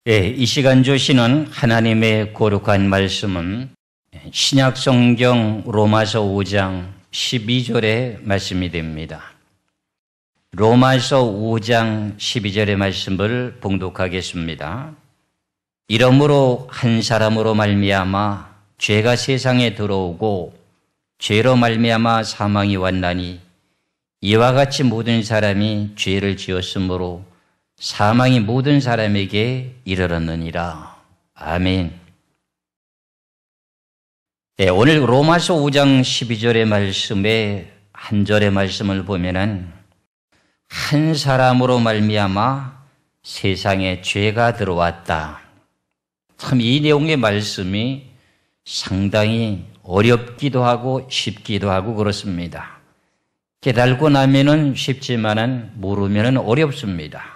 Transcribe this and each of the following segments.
이 시간 주시는 하나님의 거룩한 말씀은 신약 성경 로마서 5장 12절의 말씀이 됩니다. 로마서 5장 12절의 말씀을 봉독하겠습니다. 이러므로 한 사람으로 말미암아 죄가 세상에 들어오고 죄로 말미암아 사망이 왔나니 이와 같이 모든 사람이 죄를 지었으므로 사망이 모든 사람에게 이르렀느니라. 아멘. 오늘 로마서 5장 12절의 말씀에 한 절의 말씀을 보면은 한 사람으로 말미암아 세상에 죄가 들어왔다. 참 이 내용의 말씀이 상당히 어렵기도 하고 쉽기도 하고 그렇습니다. 깨달고 나면은 쉽지만은 모르면은 어렵습니다.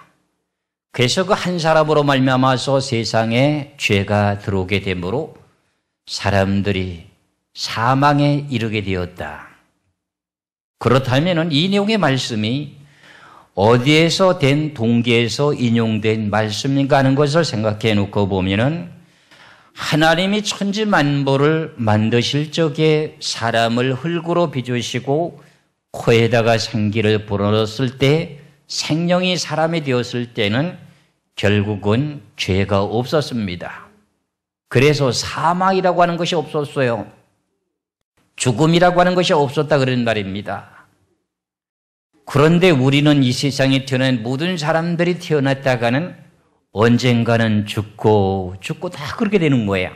그래서 그 한 사람으로 말미암아서 세상에 죄가 들어오게 되므로 사람들이 사망에 이르게 되었다. 그렇다면은 이 내용의 말씀이 어디에서 된 동기에서 인용된 말씀인가 하는 것을 생각해 놓고 보면은 하나님이 천지 만물을 만드실 적에 사람을 흙으로 빚으시고 코에다가 생기를 불어넣었을 때 생명이 사람이 되었을 때는 결국은 죄가 없었습니다. 그래서 사망이라고 하는 것이 없었어요. 죽음이라고 하는 것이 없었다 그런 말입니다. 그런데 우리는 이 세상에 태어난 모든 사람들이 태어났다가는 언젠가는 죽고 다 그렇게 되는 거예요.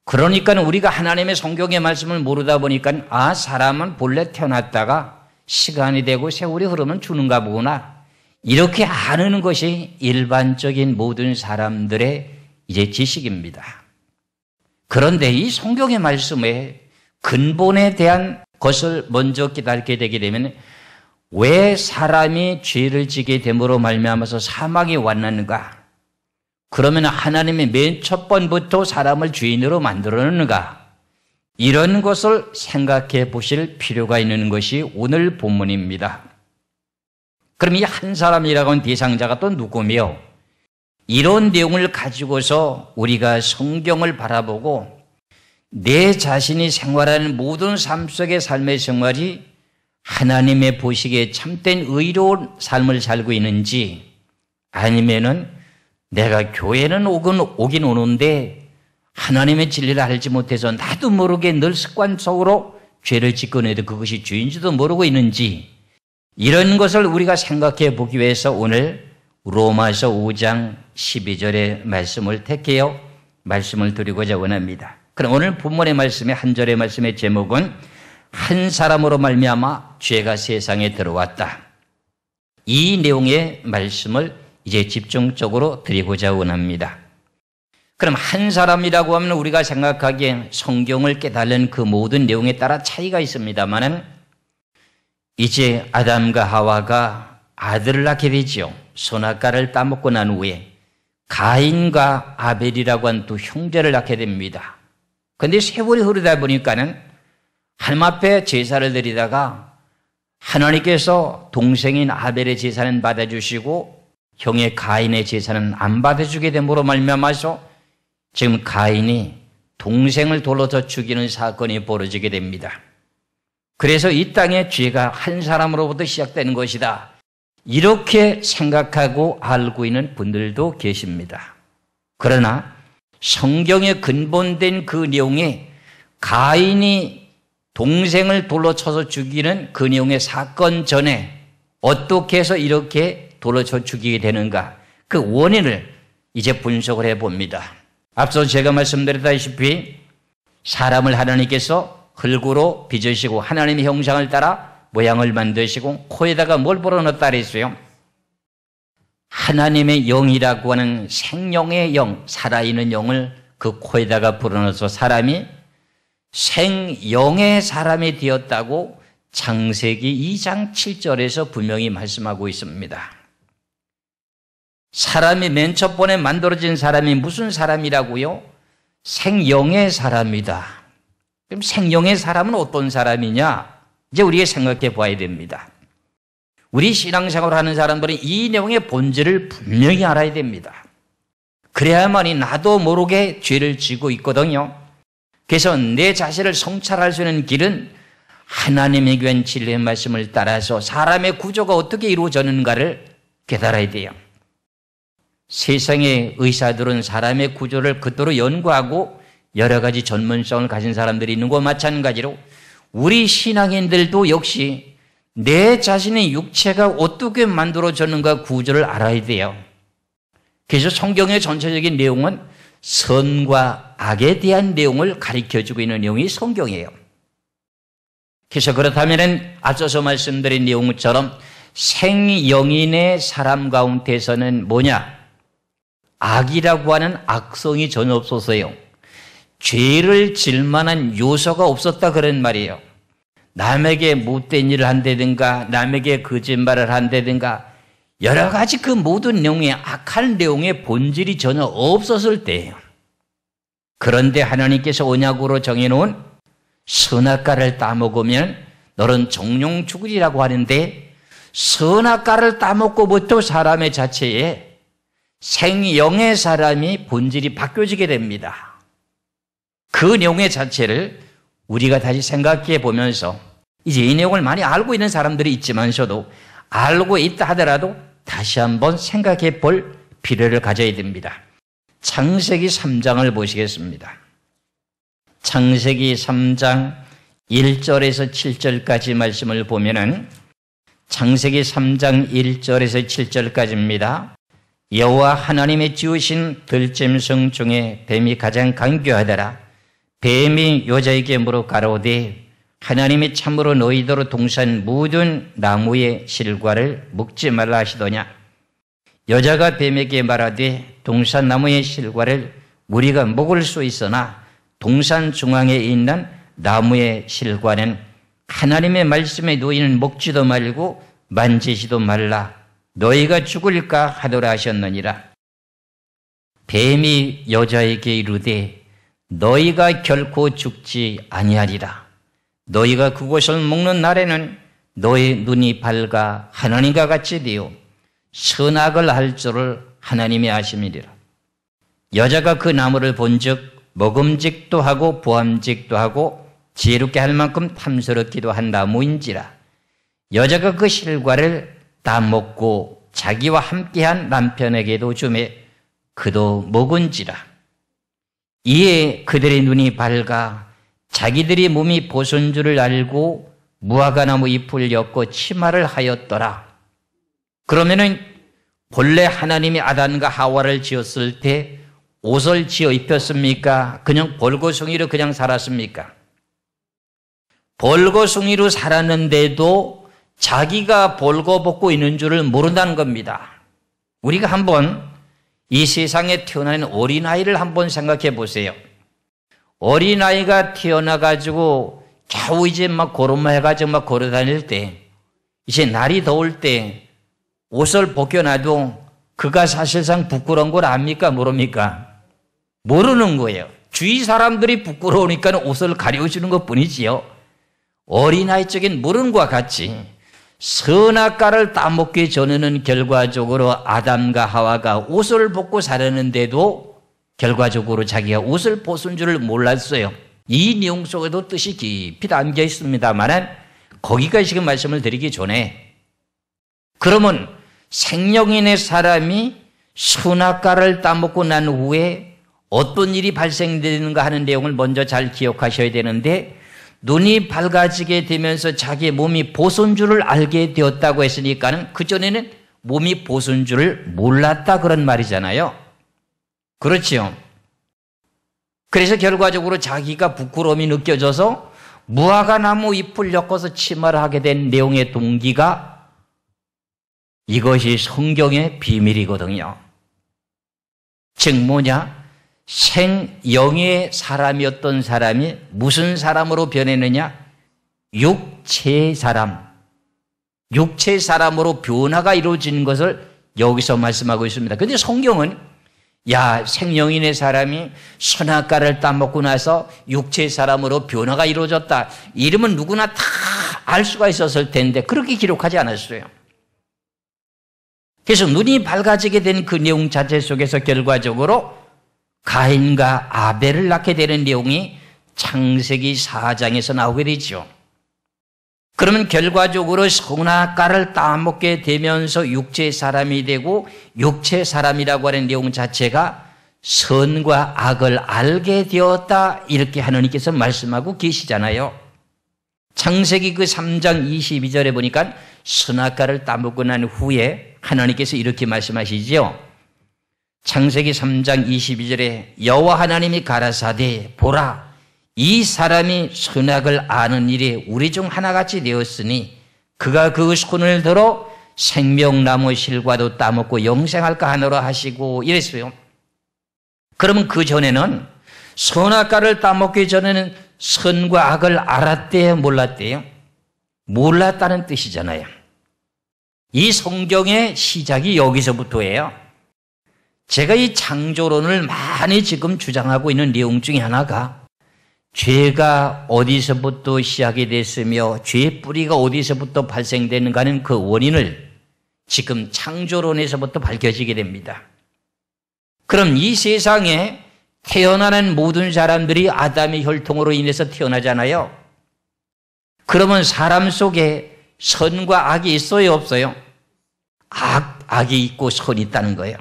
그러니까 우리가 하나님의 성경의 말씀을 모르다 보니까 사람은 본래 태어났다가 시간이 되고 세월이 흐르면 죽는가 보구나. 이렇게 아는 것이 일반적인 모든 사람들의 이제 지식입니다. 그런데 이 성경의 말씀에 근본에 대한 것을 먼저 깨닫게 되게 되면 왜 사람이 죄를 지게 됨으로 말미암아서 사망이 왔는가? 그러면 하나님이 맨 첫 번부터 사람을 죄인으로 만들었는가? 이런 것을 생각해 보실 필요가 있는 것이 오늘 본문입니다. 그럼 이 한 사람이라고 하는 대상자가 또 누구며 이런 내용을 가지고서 우리가 성경을 바라보고 내 자신이 생활하는 모든 삶 속의 삶의 생활이 하나님의 보시기에 참된 의로운 삶을 살고 있는지 아니면은 내가 교회는 오긴 오는데 하나님의 진리를 알지 못해서 나도 모르게 늘 습관적으로 죄를 짓고 내도 그것이 죄인지도 모르고 있는지 이런 것을 우리가 생각해 보기 위해서 오늘 로마서 5장 12절의 말씀을 택해요. 말씀을 드리고자 원합니다. 그럼 오늘 본문의 말씀의 한 절의 말씀의 제목은 한 사람으로 말미암아 죄가 세상에 들어왔다. 이 내용의 말씀을 이제 집중적으로 드리고자 원합니다. 그럼 한 사람이라고 하면 우리가 생각하기에 성경을 깨달은 그 모든 내용에 따라 차이가 있습니다만은 이제 아담과 하와가 아들을 낳게 되죠. 선악과를 따먹고 난 후에 가인과 아벨이라고 한 두 형제를 낳게 됩니다. 그런데 세월이 흐르다 보니까는 하나님 앞에 제사를 드리다가 하나님께서 동생인 아벨의 제사는 받아주시고 형의 가인의 제사는 안 받아주게 됨으로 말미암아서 지금 가인이 동생을 돌로서 죽이는 사건이 벌어지게 됩니다. 그래서 이 땅의 죄가 한 사람으로부터 시작되는 것이다. 이렇게 생각하고 알고 있는 분들도 계십니다. 그러나 성경에 근본된 그 내용에 가인이 동생을 돌로 쳐서 죽이는 그 내용의 사건 전에 어떻게 해서 이렇게 돌로 쳐 죽이게 되는가 그 원인을 이제 분석을 해봅니다. 앞서 제가 말씀드렸다시피 사람을 하나님께서 흙으로 빚으시고 하나님의 형상을 따라 모양을 만드시고 코에다가 뭘 불어넣었다 그랬어요. 하나님의 영이라고 하는 생명의 영, 살아있는 영을 그 코에다가 불어넣어서 사람이 생영의 사람이 되었다고 창세기 2장 7절에서 분명히 말씀하고 있습니다. 사람이 맨 첫 번에 만들어진 사람이 무슨 사람이라고요? 생영의 사람이다. 그럼 생명의 사람은 어떤 사람이냐? 이제 우리가 생각해 봐야 됩니다. 우리 신앙생활을 하는 사람들은 이 내용의 본질을 분명히 알아야 됩니다. 그래야만이 나도 모르게 죄를 지고 있거든요. 그래서 내 자신을 성찰할 수 있는 길은 하나님의 귀한 진리의 말씀을 따라서 사람의 구조가 어떻게 이루어졌는가를 깨달아야 돼요. 세상의 의사들은 사람의 구조를 그토록 연구하고 여러 가지 전문성을 가진 사람들이 있는 것과 마찬가지로 우리 신앙인들도 역시 내 자신의 육체가 어떻게 만들어졌는가 구조를 알아야 돼요. 그래서 성경의 전체적인 내용은 선과 악에 대한 내용을 가르쳐주고 있는 내용이 성경이에요. 그래서 그렇다면 앞서서 말씀드린 내용처럼 생영인의 사람 가운데서는 뭐냐? 악이라고 하는 악성이 전혀 없었어요. 죄를 질 만한 요소가 없었다 그런 말이에요. 남에게 못된 일을 한다든가 남에게 거짓말을 한다든가 여러 가지 그 모든 내용의 악한 내용의 본질이 전혀 없었을 때예요. 그런데 하나님께서 언약으로 정해놓은 선악과를 따먹으면 너는 정령 죽으리라고 하는데 선악과를 따먹고부터 사람의 자체에 생영의 사람이 본질이 바뀌어지게 됩니다. 그 내용의 자체를 우리가 다시 생각해 보면서 이제 이 내용을 많이 알고 있는 사람들이 있지만서도 알고 있다 하더라도 다시 한번 생각해 볼 필요를 가져야 됩니다. 창세기 3장을 보시겠습니다. 창세기 3장 1절에서 7절까지 말씀을 보면은 창세기 3장 1절에서 7절까지입니다. 여호와 하나님의 지으신 들짐승 중에 뱀이 가장 간교하더라. 뱀이 여자에게 물어 가로되 하나님이 참으로 너희더러 동산 모든 나무의 실과를 먹지 말라 하시더냐. 여자가 뱀에게 말하되 동산 나무의 실과를 우리가 먹을 수 있으나 동산 중앙에 있는 나무의 실과는 하나님의 말씀에 너희는 먹지도 말고 만지지도 말라. 너희가 죽을까 하더라 하셨느니라. 뱀이 여자에게 이르되 너희가 결코 죽지 아니하리라. 너희가 그것을 먹는 날에는 너희 눈이 밝아 하나님과 같이 되어 선악을 할 줄을 하나님이 아심이리라. 여자가 그 나무를 본즉 먹음직도 하고 보암직도 하고 지혜롭게 할 만큼 탐스럽기도 한 나무인지라. 여자가 그 실과를 다 먹고 자기와 함께한 남편에게도 주매 그도 먹은지라. 이에 그들의 눈이 밝아 자기들이 몸이 보순 줄을 알고 무화과나무 잎을 엮고 치마를 하였더라. 그러면은 본래 하나님이 아담과 하와를 지었을 때 옷을 지어 입혔습니까? 그냥 벌거숭이로 그냥 살았습니까? 벌거숭이로 살았는데도 자기가 벌거벗고 있는 줄을 모른다는 겁니다. 우리가 한번 이 세상에 태어나는 어린아이를 한번 생각해 보세요. 어린아이가 태어나가지고 겨우 이제 막 걸음마해가지고 막 걸어다닐 때 이제 날이 더울 때 옷을 벗겨놔도 그가 사실상 부끄러운 걸 압니까? 모릅니까? 모르는 거예요. 주위 사람들이 부끄러우니까 옷을 가려주는 것 뿐이지요. 어린아이 쪽엔 모르는 것과 같이 선악과를 따먹기 전에는 결과적으로 아담과 하와가 옷을 벗고 살았는데도 결과적으로 자기가 옷을 벗은 줄을 몰랐어요. 이 내용 속에도 뜻이 깊이 담겨 있습니다만 거기까지 지금 말씀을 드리기 전에 그러면 생명인의 사람이 선악과를 따먹고 난 후에 어떤 일이 발생되는가 하는 내용을 먼저 잘 기억하셔야 되는데 눈이 밝아지게 되면서 자기의 몸이 벗은 줄을 알게 되었다고 했으니까는 그전에는 몸이 벗은 줄을 몰랐다 그런 말이잖아요. 그렇지요. 그래서 결과적으로 자기가 부끄러움이 느껴져서 무화과나무 잎을 엮어서 치마를 하게 된 내용의 동기가 이것이 성경의 비밀이거든요. 즉 뭐냐? 생영의 사람이었던 사람이 무슨 사람으로 변했느냐? 육체의 사람. 육체의 사람으로 변화가 이루어지는 것을 여기서 말씀하고 있습니다. 그런데 성경은 야, 생명인의 사람이 선악과를 따먹고 나서 육체의 사람으로 변화가 이루어졌다. 이러면 누구나 다 알 수가 있었을 텐데 그렇게 기록하지 않았어요. 그래서 눈이 밝아지게 된 그 내용 자체 속에서 결과적으로 가인과 아벨을 낳게 되는 내용이 창세기 4장에서 나오게 되죠. 그러면 결과적으로 선악과를 따먹게 되면서 육체 사람이 되고 육체 사람이라고 하는 내용 자체가 선과 악을 알게 되었다, 이렇게 하나님께서 말씀하고 계시잖아요. 창세기 그 3장 22절에 보니까 선악과를 따먹고 난 후에 하나님께서 이렇게 말씀하시죠. 창세기 3장 22절에 여호와 하나님이 가라사대 보라, 이 사람이 선악을 아는 일에 우리 중 하나같이 되었으니 그가 그 손을 들어 생명나무 실과도 따먹고 영생할까 하노라 하시고 이랬어요. 그러면 그 전에는 선악과를 따먹기 전에는 선과 악을 알았대요, 몰랐대요? 몰랐다는 뜻이잖아요. 이 성경의 시작이 여기서부터예요. 제가 이 창조론을 많이 지금 주장하고 있는 내용 중에 하나가 죄가 어디서부터 시작이 됐으며 죄의 뿌리가 어디서부터 발생되는가는 그 원인을 지금 창조론에서부터 밝혀지게 됩니다. 그럼 이 세상에 태어나는 모든 사람들이 아담의 혈통으로 인해서 태어나잖아요. 그러면 사람 속에 선과 악이 있어요, 없어요? 악이 있고 선이 있다는 거예요.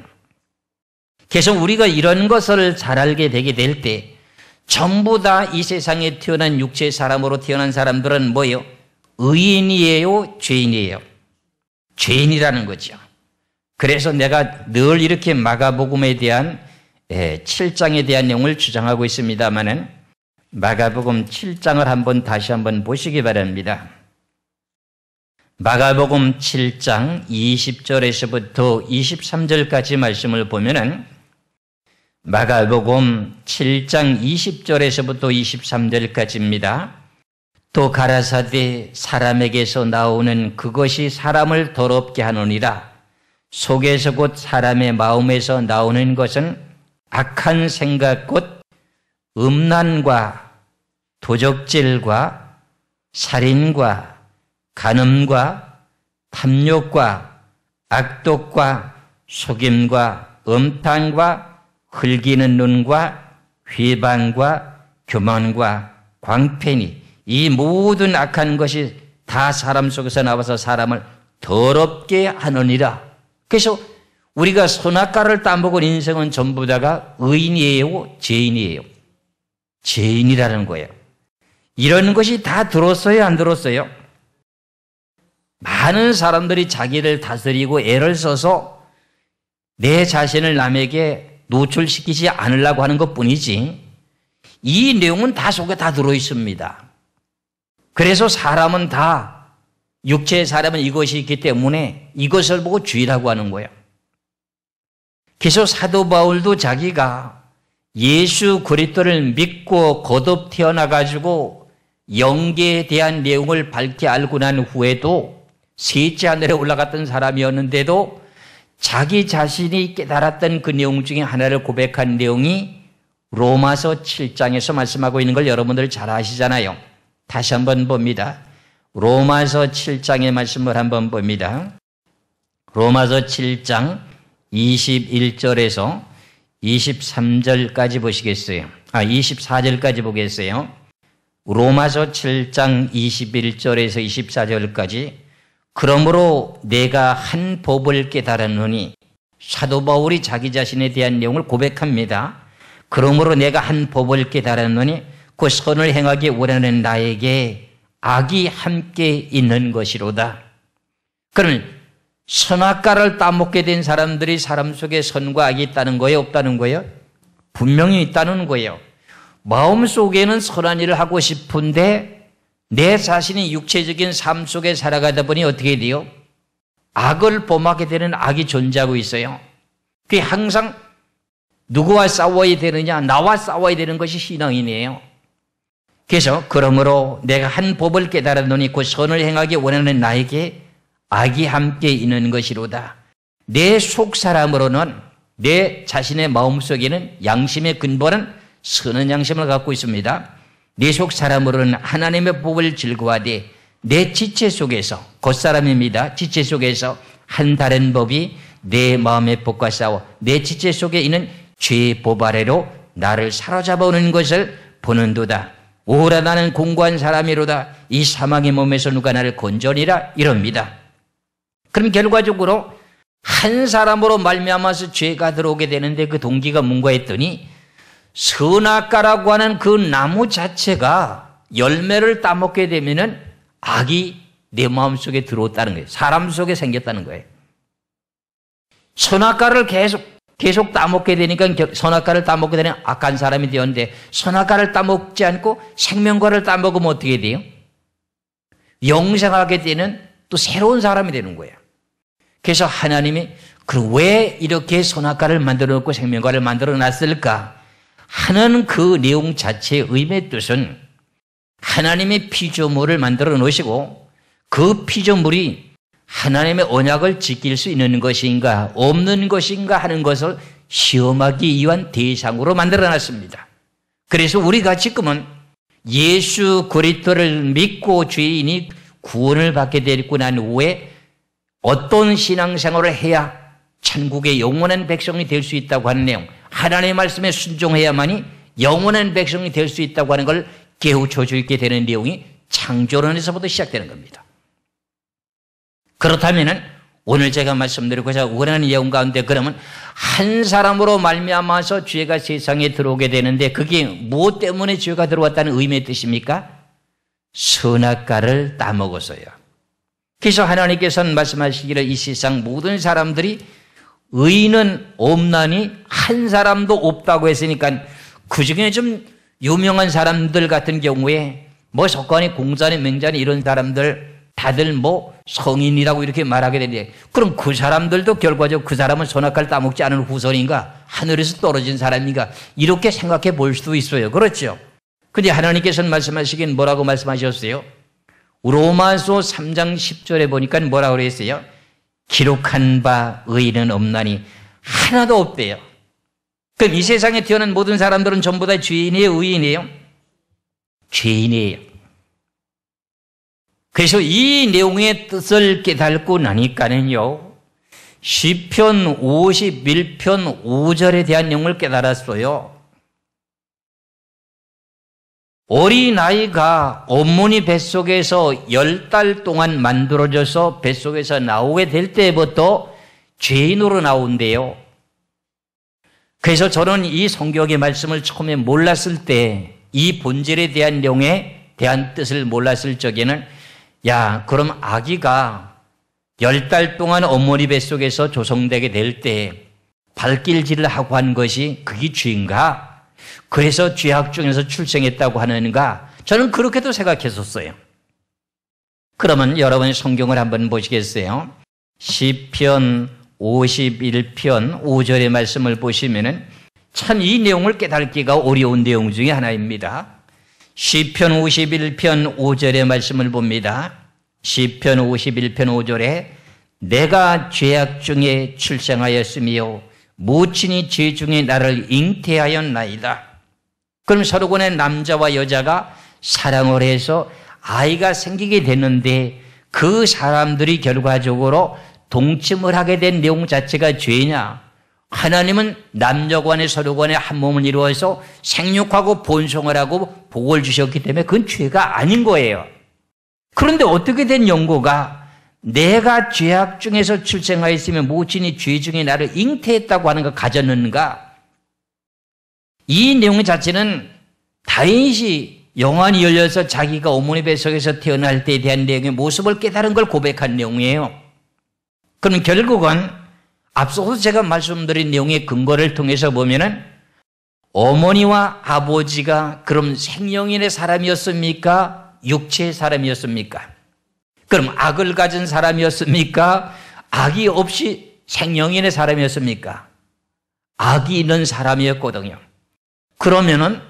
그래서 우리가 이런 것을 잘 알게 되게 될 때 전부 다 이 세상에 태어난 육체 사람으로 태어난 사람들은 뭐예요? 의인이에요, 죄인이에요? 죄인이라는 거죠. 그래서 내가 늘 이렇게 마가복음에 대한 7장에 대한 내용을 주장하고 있습니다만은 마가복음 7장을 한번 다시 한번 보시기 바랍니다. 마가복음 7장 20절에서부터 23절까지 말씀을 보면은 마가복음 7장 20절에서부터 23절까지입니다. 또 가라사대 사람에게서 나오는 그것이 사람을 더럽게 하느니라. 속에서 곧 사람의 마음에서 나오는 것은 악한 생각 곧 음란과 도적질과 살인과 간음과 탐욕과 악독과 속임과 음탕과 흘기는 눈과 회방과 교만과 광패니, 이 모든 악한 것이 다 사람 속에서 나와서 사람을 더럽게 하느니라. 그래서 우리가 선악과를 따먹은 인생은 전부 다가 의인이에요, 죄인이에요? 죄인이라는 거예요. 이런 것이 다 들었어요, 안 들었어요? 많은 사람들이 자기를 다스리고 애를 써서 내 자신을 남에게 노출시키지 않으려고 하는 것뿐이지 이 내용은 다 속에 다 들어있습니다. 그래서 사람은 다 육체의 사람은 이것이 있기 때문에 이것을 보고 죄라고 하는 거예요. 그래서 사도 바울도 자기가 예수 그리스도를 믿고 거듭 태어나가지고 영계에 대한 내용을 밝히 알고 난 후에도 셋째 하늘에 올라갔던 사람이었는데도 자기 자신이 깨달았던 그 내용 중에 하나를 고백한 내용이 로마서 7장에서 말씀하고 있는 걸 여러분들 잘 아시잖아요. 다시 한번 봅니다. 로마서 7장의 말씀을 한번 봅니다. 로마서 7장 21절에서 23절까지 보시겠어요? 24절까지 보겠어요? 로마서 7장 21절에서 24절까지 그러므로 내가 한 법을 깨달았노니, 사도 바울이 자기 자신에 대한 내용을 고백합니다. 그러므로 내가 한 법을 깨달았노니 그 선을 행하기 원하는 나에게 악이 함께 있는 것이로다. 그러면 선악과를 따먹게 된 사람들이 사람 속에 선과 악이 있다는 거예요, 없다는 거예요? 분명히 있다는 거예요. 마음속에는 선한 일을 하고 싶은데 내 자신이 육체적인 삶 속에 살아가다 보니 어떻게 돼요? 악을 범하게 되는 악이 존재하고 있어요. 그게 항상 누구와 싸워야 되느냐? 나와 싸워야 되는 것이 신앙이네요. 그래서 그러므로 내가 한 법을 깨달았노니 그 선을 행하기 원하는 나에게 악이 함께 있는 것이로다. 내 속 사람으로는, 내 자신의 마음속에는 양심의 근본은 선한 양심을 갖고 있습니다. 내 속 사람으로는 하나님의 법을 즐거워하되 내 지체 속에서, 겉사람입니다. 지체 속에서 한 다른 법이 내 마음의 법과 싸워 내 지체 속에 있는 죄의 법 아래로 나를 사로잡아 오는 것을 보는도다. 오라 나는 공고한 사람이로다. 이 사망의 몸에서 누가 나를 건져리라 이럽니다. 그럼 결과적으로 한 사람으로 말미암아서 죄가 들어오게 되는데 그 동기가 뭔가 했더니 선악과라고 하는 그 나무 자체가 열매를 따먹게 되면은 악이 내 마음속에 들어왔다는 거예요. 사람 속에 생겼다는 거예요. 선악과를 계속 따먹게 되니까 선악과를 따먹게 되는 악한 사람이 되었는데 선악과를 따먹지 않고 생명과를 따먹으면 어떻게 돼요? 영생하게 되는 또 새로운 사람이 되는 거예요. 그래서 하나님이 왜 이렇게 선악과를 만들어 놓고 생명과를 만들어 놨을까 하는 그 내용 자체의 의미의 뜻은 하나님의 피조물을 만들어 놓으시고 그 피조물이 하나님의 언약을 지킬 수 있는 것인가 없는 것인가 하는 것을 시험하기 위한 대상으로 만들어 놨습니다. 그래서 우리가 지금은 예수 그리스도를 믿고 죄인이 구원을 받게 되고 난 후에 어떤 신앙생활을 해야 천국의 영원한 백성이 될 수 있다고 하는 내용, 하나님의 말씀에 순종해야만이 영원한 백성이 될 수 있다고 하는 걸 깨우쳐 주게 되는 내용이 창조론에서부터 시작되는 겁니다. 그렇다면 오늘 제가 말씀드리고자 원하는 내용 가운데 그러면 한 사람으로 말미암아서 죄가 세상에 들어오게 되는데 그게 무엇 때문에 죄가 들어왔다는 의미의 뜻입니까? 선악과를 따먹어서요. 그래서 하나님께서는 말씀하시기를 이 세상 모든 사람들이 의인은 없나니 한 사람도 없다고 했으니까 그중에 좀 유명한 사람들 같은 경우에 석관이 공자니 맹자니 이런 사람들 다들 성인이라고 이렇게 말하게 되는데 그럼 그 사람들도 결과적으로 그 사람은 선악과를 따먹지 않은 후손인가 하늘에서 떨어진 사람인가 이렇게 생각해 볼 수도 있어요. 그렇죠? 근데 하나님께서는 말씀하시긴 뭐라고 말씀하셨어요? 로마서 3장 10절에 보니까 뭐라고 그랬어요? 기록한 바 의인은 없나니 하나도 없대요. 그럼 이 세상에 태어난 모든 사람들은 전부 다 죄인이에요? 의인이에요? 죄인이에요. 그래서 이 내용의 뜻을 깨닫고 나니까는요, 시편 51편 5절에 대한 내용을 깨달았어요. 어린아이가 어머니 뱃속에서 10달 동안 만들어져서 뱃속에서 나오게 될 때부터 죄인으로 나온대요. 그래서 저는 이 성경의 말씀을 처음에 몰랐을 때 이 본질에 대한 내용에 대한 뜻을 몰랐을 적에는 그럼 아기가 10달 동안 어머니 뱃속에서 조성되게 될 때 발길질을 하고 한 것이 그게 죄인가? 그래서 죄악 중에서 출생했다고 하는가? 저는 그렇게도 생각했었어요. 그러면 여러분 성경을 한번 보시겠어요? 시편 51편 5절의 말씀을 보시면은 참 이 내용을 깨닫기가 어려운 내용 중에 하나입니다. 시편 51편 5절의 말씀을 봅니다. 시편 51편 5절에 내가 죄악 중에 출생하였으며 모친이 죄 중에 나를 잉태하였나이다. 그럼 서로 간에 남자와 여자가 사랑을 해서 아이가 생기게 되는데 그 사람들이 결과적으로 동침을 하게 된 내용 자체가 죄냐? 하나님은 남녀 간에 서로 간에 한 몸을 이루어서 생육하고 번성을 하고 복을 주셨기 때문에 그건 죄가 아닌 거예요. 그런데 어떻게 된 연고가 내가 죄악 중에서 출생하였으면 모친이 죄 중에 나를 잉태했다고 하는 걸 가졌는가? 이 내용 자체는 다윗이 영안이 열려서 자기가 어머니 뱃속에서 태어날 때에 대한 내용의 모습을 깨달은 걸 고백한 내용이에요. 그럼 결국은 앞서서 제가 말씀드린 내용의 근거를 통해서 보면은 어머니와 아버지가 그럼 생명인의 사람이었습니까? 육체의 사람이었습니까? 그럼 악을 가진 사람이었습니까? 악이 없이 생명인의 사람이었습니까? 악이 있는 사람이었거든요. 그러면은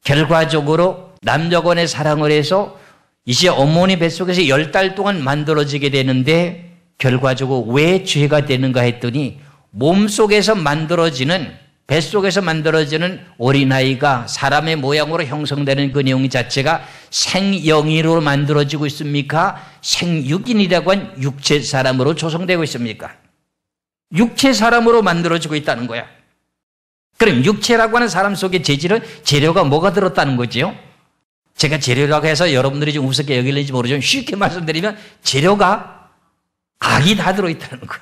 결과적으로 남녀간의 사랑을 해서 이제 어머니 뱃속에서 10달 동안 만들어지게 되는데 결과적으로 왜 죄가 되는가 했더니 몸속에서 만들어지는 뱃속에서 만들어지는 어린아이가 사람의 모양으로 형성되는 그 내용 자체가 생영이로 만들어지고 있습니까? 생육인이라고 한 육체 사람으로 조성되고 있습니까? 육체 사람으로 만들어지고 있다는 거야. 그럼 육체라고 하는 사람 속에 재료가 뭐가 들었다는 거지요? 제가 재료라고 해서 여러분들이 좀 우습게 여길는지 모르지만 쉽게 말씀드리면 재료가 악이 다 들어있다는 거야.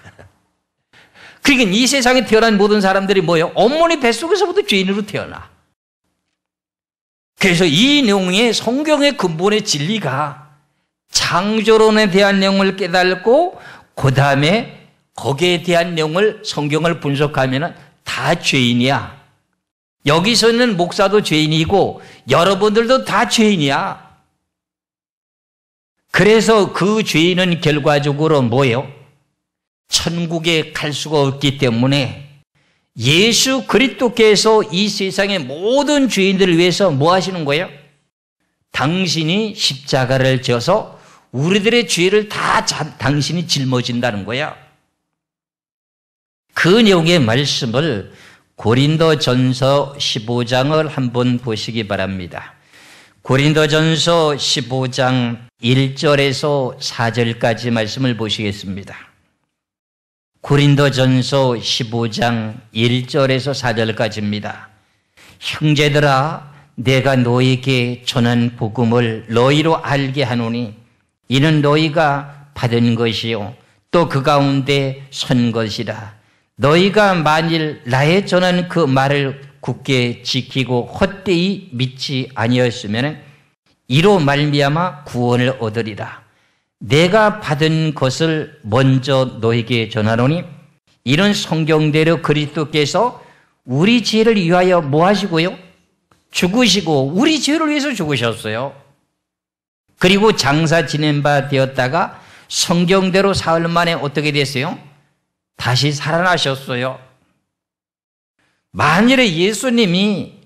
그러니까 이 세상에 태어난 모든 사람들이 뭐예요? 어머니 뱃속에서부터 죄인으로 태어나. 그래서 이 내용의 성경의 근본의 진리가 창조론에 대한 내용을 깨닫고 그 다음에 거기에 대한 내용을 성경을 분석하면 다 죄인이야. 여기서 있는 목사도 죄인이고 여러분들도 다 죄인이야. 그래서 그 죄인은 결과적으로 뭐예요? 천국에 갈 수가 없기 때문에 예수 그리스도께서 이 세상의 모든 죄인들을 위해서 뭐 하시는 거예요? 당신이 십자가를 져서 우리들의 죄를 다 당신이 짊어진다는 거야. 그 내용의 말씀을 고린도전서 15장을 한번 보시기 바랍니다. 고린도전서 15장 1절에서 4절까지 말씀을 보시겠습니다. 고린도전서 15장 1절에서 4절까지입니다. 형제들아, 내가 너희에게 전한 복음을 너희로 알게 하노니 이는 너희가 받은 것이요 또 그 가운데 선 것이라. 너희가 만일 나의 전한 그 말을 굳게 지키고 헛되이 믿지 아니었으면 이로 말미암아 구원을 얻으리라. 내가 받은 것을 먼저 너에게 전하노니 이런 성경대로 그리스도께서 우리 죄를 위하여 뭐 하시고요? 죽으시고 우리 죄를 위해서 죽으셨어요. 그리고 장사 지낸 바 되었다가 성경대로 사흘 만에 어떻게 됐어요? 다시 살아나셨어요. 만일에 예수님이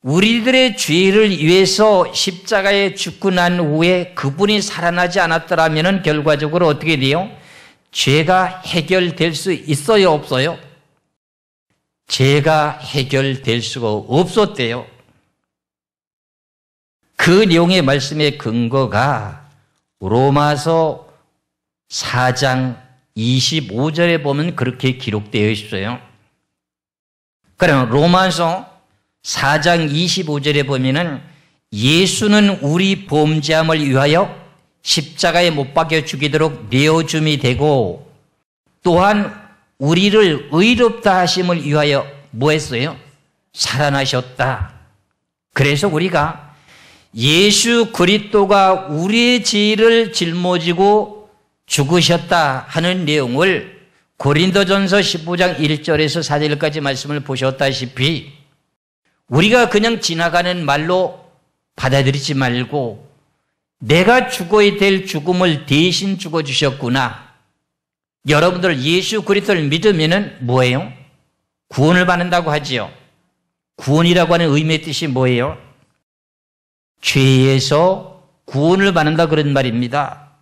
우리들의 죄를 위해서 십자가에 죽고 난 후에 그분이 살아나지 않았더라면 결과적으로 어떻게 돼요? 죄가 해결될 수 있어요, 없어요? 죄가 해결될 수가 없었대요. 그 내용의 말씀의 근거가 로마서 4장 25절에 보면 그렇게 기록되어 있어요. 그럼 로마서 4장 25절에 보면은 예수는 우리 범죄함을 위하여 십자가에 못 박혀 죽이도록 내어줌이 되고 또한 우리를 의롭다 하심을 위하여 뭐 했어요? 살아나셨다. 그래서 우리가 예수 그리스도가 우리의 죄를 짊어지고 죽으셨다 하는 내용을 고린도전서 15장 1절에서 4절까지 말씀을 보셨다시피 우리가 그냥 지나가는 말로 받아들이지 말고 내가 죽어야 될 죽음을 대신 죽어주셨구나. 여러분들 예수 그리스도를 믿으면은 뭐예요? 구원을 받는다고 하지요. 구원이라고 하는 의미의 뜻이 뭐예요? 죄에서 구원을 받는다 그런 말입니다.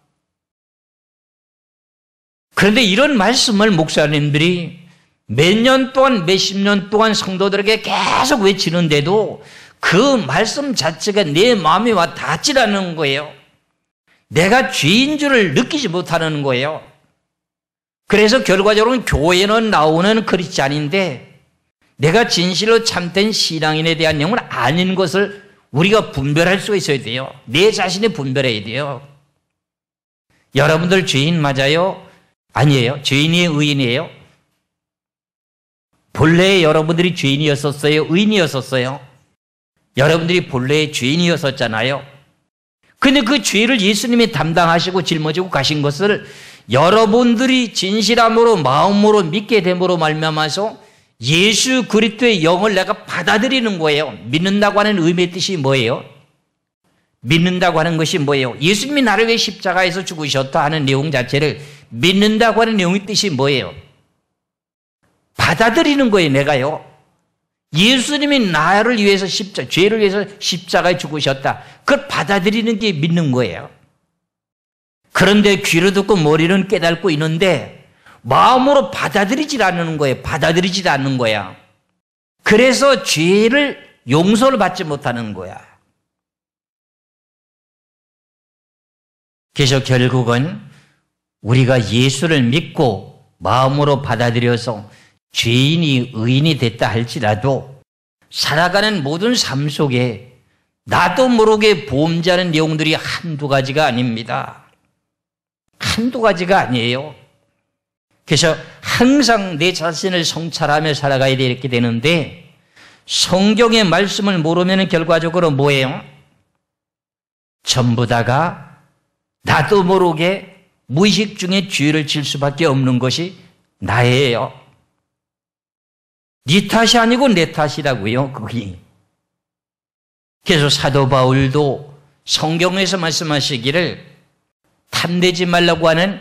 그런데 이런 말씀을 목사님들이 몇 년 동안 몇십 년 동안 성도들에게 계속 외치는데도 그 말씀 자체가 내 마음에 와 닿질 않는 거예요. 내가 죄인 줄을 느끼지 못하는 거예요. 그래서 결과적으로는 교회는 나오는 크리스찬인데 내가 진실로 참된 신앙인에 대한 내용을 아닌 것을 우리가 분별할 수 있어야 돼요. 내 자신이 분별해야 돼요. 여러분들 죄인 맞아요? 아니에요. 죄인이에요? 의인이에요? 본래에 여러분들이 죄인이었었어요? 의인이었었어요? 여러분들이 본래에 죄인이었었잖아요. 근데 그 죄를 예수님이 담당하시고 짊어지고 가신 것을 여러분들이 진실함으로 마음으로 믿게 됨으로 말미암아서 예수 그리스도의 영을 내가 받아들이는 거예요. 믿는다고 하는 의미의 뜻이 뭐예요? 믿는다고 하는 것이 뭐예요? 예수님이 나를 위해 십자가에서 죽으셨다 하는 내용 자체를 믿는다고 하는 내용의 뜻이 뭐예요? 받아들이는 거예요, 내가요. 예수님이 나를 위해서 죄를 위해서 십자가에 죽으셨다. 그걸 받아들이는 게 믿는 거예요. 그런데 귀로 듣고 머리는 깨닫고 있는데 마음으로 받아들이질 않는 거예요. 받아들이질 않는 거야. 그래서 죄를 용서를 받지 못하는 거야. 그래서 결국은 우리가 예수를 믿고 마음으로 받아들여서 죄인이 의인이 됐다 할지라도 살아가는 모든 삶 속에 나도 모르게 보험자는 내용들이 한두 가지가 아닙니다. 한두 가지가 아니에요. 그래서 항상 내 자신을 성찰하며 살아가야 이렇게 되는데 성경의 말씀을 모르면 결과적으로 뭐예요? 전부 다가 나도 모르게 무의식 중에 죄를 질 수밖에 없는 것이 나예요. 네 탓이 아니고 내 탓이라고요. 그게. 그래서 사도 바울도 성경에서 말씀하시기를 탐내지 말라고 하는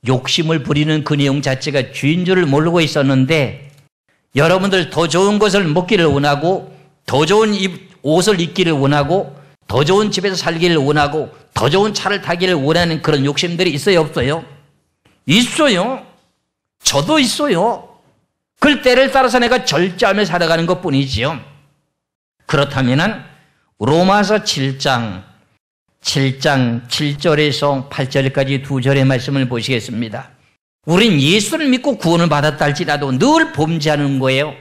욕심을 부리는 그 내용 자체가 죄인 줄을 모르고 있었는데 여러분들 더 좋은 것을 먹기를 원하고 더 좋은 옷을 입기를 원하고 더 좋은 집에서 살기를 원하고 더 좋은 차를 타기를 원하는 그런 욕심들이 있어요, 없어요? 있어요. 저도 있어요. 그걸 때를 따라서 내가 절제하며 살아가는 것뿐이지요. 그렇다면 로마서 7장 7절에서 8절까지 두 절의 말씀을 보시겠습니다. 우린 예수를 믿고 구원을 받았다 할지라도 늘 범죄하는 거예요.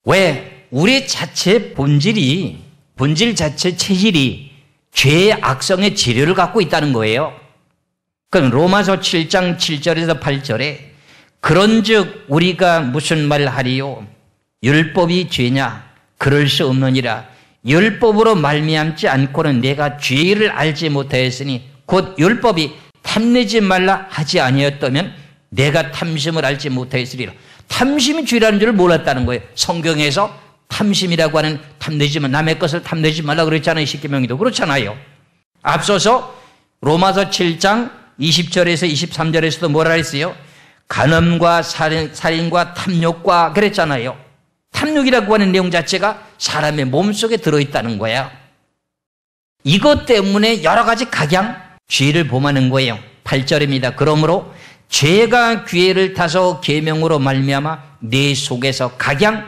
왜? 우리 자체 본질 자체 체질이 죄의 악성의 재료를 갖고 있다는 거예요. 그럼 로마서 7장 7절에서 8절에 그런즉 우리가 무슨 말을 하리요? 율법이 죄냐? 그럴 수 없느니라. 율법으로 말미암지 않고는 내가 죄를 알지 못하였으니 곧 율법이 탐내지 말라 하지 아니었다면 내가 탐심을 알지 못하였으리라. 탐심이 죄라는 줄을 몰랐다는 거예요. 성경에서 탐심이라고 하는 남의 것을 탐내지 말라 그랬잖아요. 십계명에도 그렇잖아요. 앞서서 로마서 7장 20절에서 23절에서도 뭐라 했어요? 간음과 살인과 탐욕과 그랬잖아요. 탐욕이라고 하는 내용 자체가 사람의 몸속에 들어있다는 거야. 이것 때문에 여러 가지 각양 죄를 범하는 거예요. 8절입니다. 그러므로 죄가 기회를 타서 계명으로 말미암아 내 속에서 각양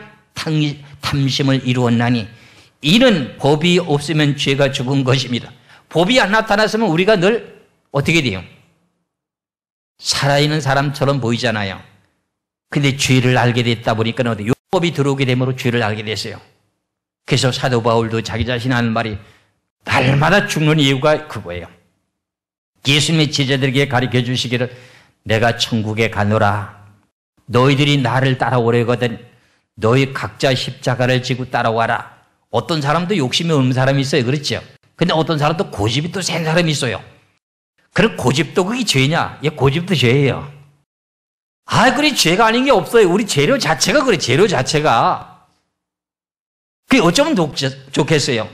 탐심을 이루었나니 이는 법이 없으면 죄가 죽은 것입니다. 법이 안 나타났으면 우리가 늘 어떻게 돼요? 살아있는 사람처럼 보이잖아요. 근데 죄를 알게 됐다 보니까 율법이 들어오게 됨으로 죄를 알게 됐어요. 그래서 사도 바울도 자기 자신 하는 말이 날마다 죽는 이유가 그거예요. 예수님의 제자들에게 가르쳐 주시기를 내가 천국에 가노라. 너희들이 나를 따라오려거든 너희 각자 십자가를 지고 따라와라. 어떤 사람도 욕심이 없는 사람이 있어요. 그렇죠? 근데 어떤 사람도 고집이 또 센 사람이 있어요. 그럼 고집도 그게 죄냐? 예, 고집도 죄예요. 그래 죄가 아닌 게 없어요. 우리 재료 자체가 그래. 재료 자체가. 그게 어쩌면 좋겠어요.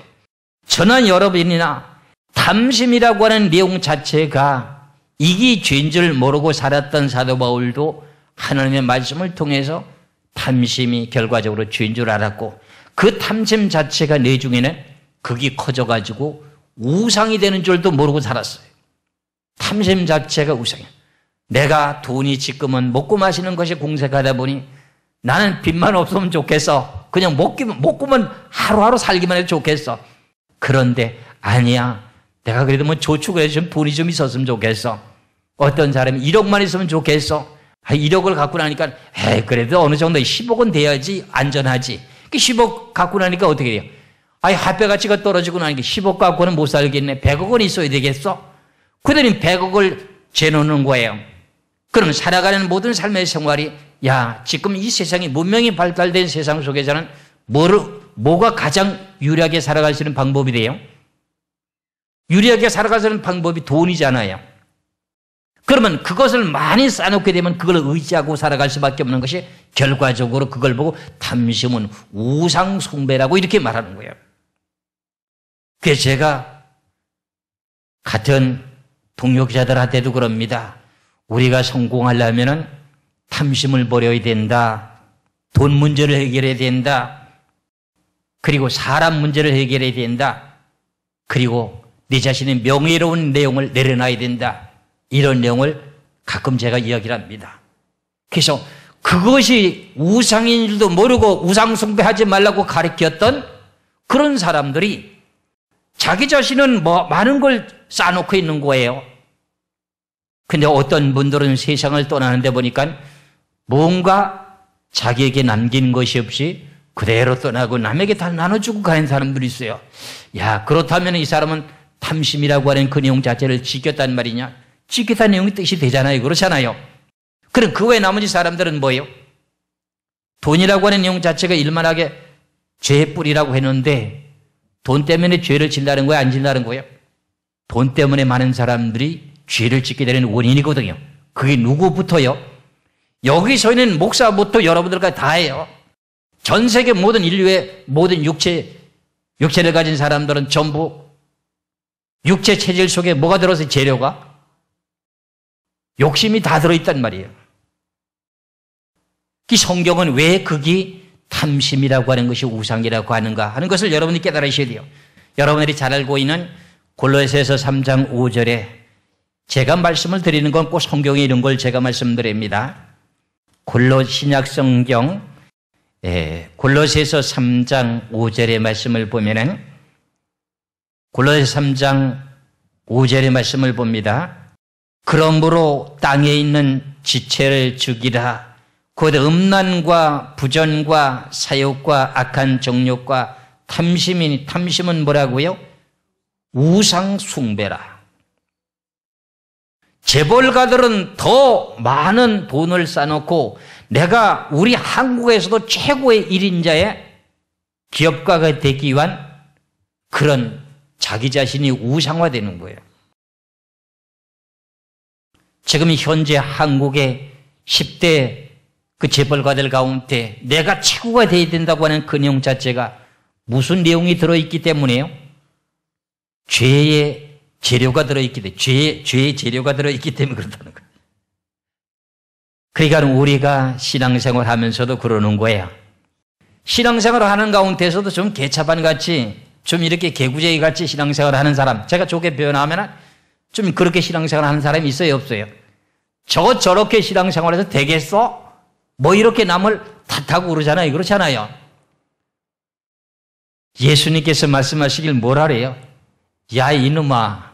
저는 여러분이나 탐심이라고 하는 내용 자체가 이게 죄인 줄 모르고 살았던 사도 바울도 하나님의 말씀을 통해서 탐심이 결과적으로 죄인 줄 알았고 그 탐심 자체가 내 중에는 극이 커져가지고 우상이 되는 줄도 모르고 살았어요. 탐심 자체가 우상이야. 내가 돈이 지금은 먹고 마시는 것이 공색하다 보니 나는 빚만 없으면 좋겠어. 그냥 먹고만 하루하루 살기만 해도 좋겠어. 그런데 아니야. 내가 그래도 저축을 해서 돈이 좀 있었으면 좋겠어. 어떤 사람이 1억만 있으면 좋겠어. 1억을 갖고 나니까 그래도 어느 정도 10억은 돼야지 안전하지. 10억 갖고 나니까 어떻게 돼요? 화폐 가치가 떨어지고 나니까 10억 갖고는 못 살겠네. 100억은 있어야 되겠어? 그들이 100억을 재놓는 거예요. 그럼 살아가는 모든 삶의 생활이 지금 이 세상이 문명이 발달된 세상 속에서는 뭐가 가장 유리하게 살아갈 수 있는 방법이 돼요? 유리하게 살아갈 수 있는 방법이 돈이잖아요. 그러면 그것을 많이 쌓아놓게 되면 그걸 의지하고 살아갈 수밖에 없는 것이 결과적으로 그걸 보고 탐심은 우상 숭배라고 이렇게 말하는 거예요. 그래서 제가 같은 동역자들한테도 그럽니다. 우리가 성공하려면 탐심을 버려야 된다. 돈 문제를 해결해야 된다. 그리고 사람 문제를 해결해야 된다. 그리고 내 자신의 명예로운 내용을 내려놔야 된다. 이런 내용을 가끔 제가 이야기를 합니다. 그래서 그것이 우상인 줄도 모르고 우상 숭배하지 말라고 가르쳤던 그런 사람들이 자기 자신은 많은 걸 쌓아놓고 있는 거예요. 근데 어떤 분들은 세상을 떠나는데 보니까 뭔가 자기에게 남긴 것이 없이 그대로 떠나고 남에게 다 나눠주고 가는 사람들이 있어요. 야, 그렇다면 이 사람은 탐심이라고 하는 그 내용 자체를 지켰단 말이냐? 지켰다는 내용이 뜻이 되잖아요. 그렇잖아요. 그럼 그 외 나머지 사람들은 뭐예요? 돈이라고 하는 내용 자체가 일만하게 죄의 뿌리라고 했는데 돈 때문에 죄를 진다는 거야? 안 진다는 거예요? 돈 때문에 많은 사람들이 죄를 짓게 되는 원인이거든요. 그게 누구부터요? 여기서 있는 목사부터 여러분들까지 다 해요. 전 세계 모든 인류의 모든 육체를 가진 사람들은 전부 육체 체질 속에 뭐가 들어서 재료가? 욕심이 다 들어있단 말이에요. 이 성경은 왜 그게 탐심이라고 하는 것이 우상이라고 하는가 하는 것을 여러분이 깨달으셔야 돼요. 여러분들이 잘 알고 있는 골로새서 3장 5절에 제가 말씀을 드리는 건 꼭 성경에 이런 걸 제가 말씀드립니다. 골로 신약 성경 골로새서 3장 5절의 말씀을 보면은 골로새 3장 5절의 말씀을 봅니다. 그러므로 땅에 있는 지체를 죽이라. 곧 음란과 부전과 사욕과 악한 정욕과 탐심은 뭐라고요? 우상 숭배라. 재벌가들은 더 많은 돈을 쌓아놓고 내가 우리 한국에서도 최고의 1인자의 기업가가 되기 위한 그런 자기 자신이 우상화되는 거예요. 지금 현재 한국의 10대 그 재벌가들 가운데 내가 최고가 되어야 된다고 하는 그 내용 자체가 무슨 내용이 들어있기 때문에요? 죄의 재료가 들어있기 때문에, 죄의 재료가 들어있기 때문에 그렇다는 거예요. 그러니까 우리가 신앙생활 하면서도 그러는 거예요. 신앙생활을 하는 가운데서도 좀 개차반 같이, 좀 이렇게 개구쟁이 같이 신앙생활을 하는 사람, 제가 좋게 표현하면 좀 그렇게 신앙생활 하는 사람이 있어요, 없어요? 저렇게 신앙생활해서 되겠어? 뭐 이렇게 남을 탓하고 그러잖아요. 그렇잖아요. 예수님께서 말씀하시길 뭐라 그래요? 야, 이놈아,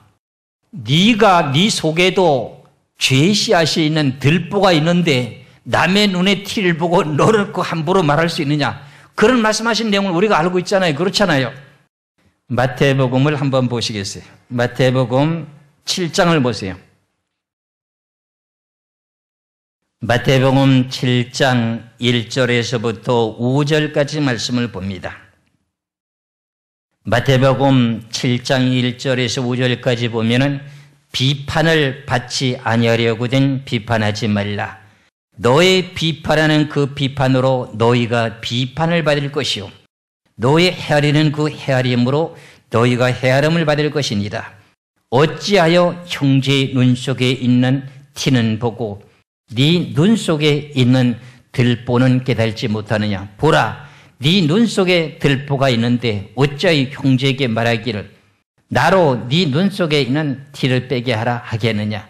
네가 네 속에도 죄의 씨앗이 있는 들보가 있는데 남의 눈에 티를 보고 너를 그 함부로 말할 수 있느냐? 그런 말씀하신 내용을 우리가 알고 있잖아요. 그렇잖아요. 마태복음을 한번 보시겠어요? 마태복음 7장을 보세요. 마태복음 7장 1절에서부터 5절까지 말씀을 봅니다. 마태복음 7장 1절에서 5절까지 보면은 비판을 받지 아니하려거든 비판하지 말라. 너의 비판하는 그 비판으로 너희가 비판을 받을 것이요 너의 헤아리는 그 헤아림으로 너희가 헤아림을 받을 것이니라. 어찌하여 형제의 눈 속에 있는 티는 보고 네 눈 속에 있는 들보는 깨달지 못하느냐. 보라, 네 눈 속에 들보가 있는데 어찌하여 형제에게 말하기를 나로 네 눈 속에 있는 티를 빼게 하라 하겠느냐.